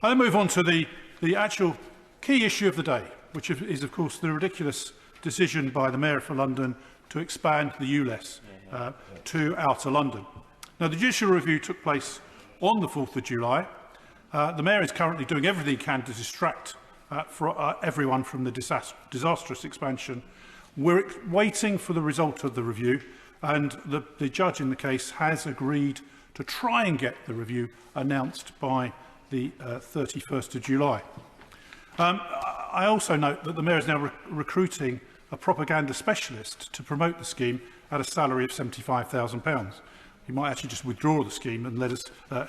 I then move on to the actual key issue of the day, which is of course, the ridiculous decision by the Mayor of London to expand the ULEZ to Outer London. Now, the judicial review took place on the 4th of July. The Mayor is currently doing everything he can to distract everyone from the disastrous expansion. We're waiting for the result of the review, and the judge in the case has agreed to try and get the review announced by the 31st of July. I also note that the Mayor is now recruiting a propaganda specialist to promote the scheme at a salary of £75,000. He might actually just withdraw the scheme and let us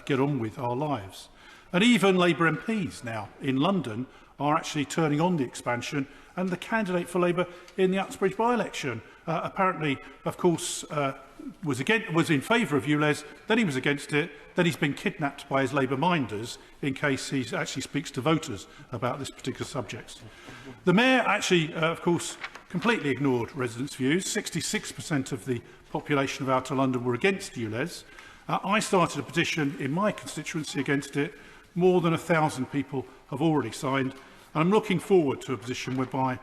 get on with our lives. And even Labour MPs now in London are actually turning on the expansion, and the candidate for Labour in the Uxbridge by-election apparently, of course, was in favour of ULEZ, then he was against it, then he's been kidnapped by his Labour minders in case he actually speaks to voters about this particular subject. The Mayor actually, of course, completely ignored residents' views. 66% of the population of Outer London were against ULEZ. I started a petition in my constituency against it. More than 1,000 people have already signed. And I'm looking forward to a position whereby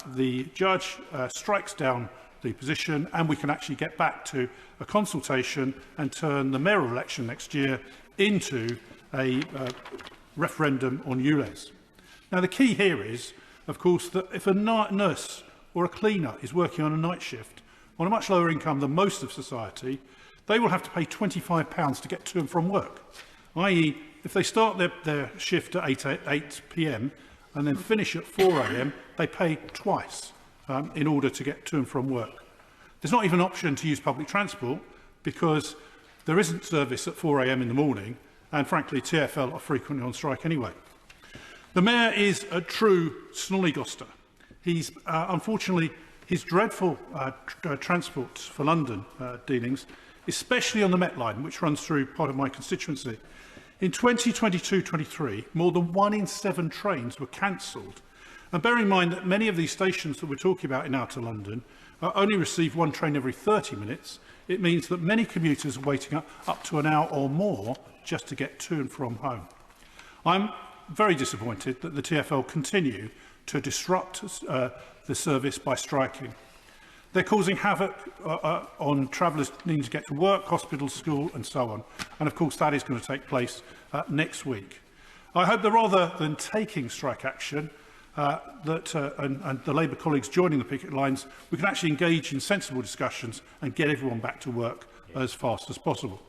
the judge strikes down the position and we can actually get back to a consultation and turn the mayoral election next year into a referendum on ULEZ. Now, the key here is, of course, that if a nurse or a cleaner is working on a night shift on a much lower income than most of society, they will have to pay £25 to get to and from work, i.e. if they start their shift at 8 p.m. and then finish at 4 a.m, they pay twice in order to get to and from work. There's not even an option to use public transport because there isn't service at 4 a.m. in the morning, and frankly TfL are frequently on strike anyway. The Mayor is a true snollygoster. He's unfortunately, his dreadful transport for London dealings, especially on the Met Line, which runs through part of my constituency. In 2022-23, more than 1 in 7 trains were cancelled. And bear in mind that many of these stations that we're talking about in Outer London only receive 1 train every 30 minutes. It means that many commuters are waiting up to an hour or more just to get to and from home. I'm very disappointed that the TfL continue to disrupt the service by striking. They're causing havoc on travellers needing to get to work, hospital, school and so on. And of course that is going to take place next week. I hope that rather than taking strike action, and the Labour colleagues joining the picket lines, we can actually engage in sensible discussions and get everyone back to work as fast as possible.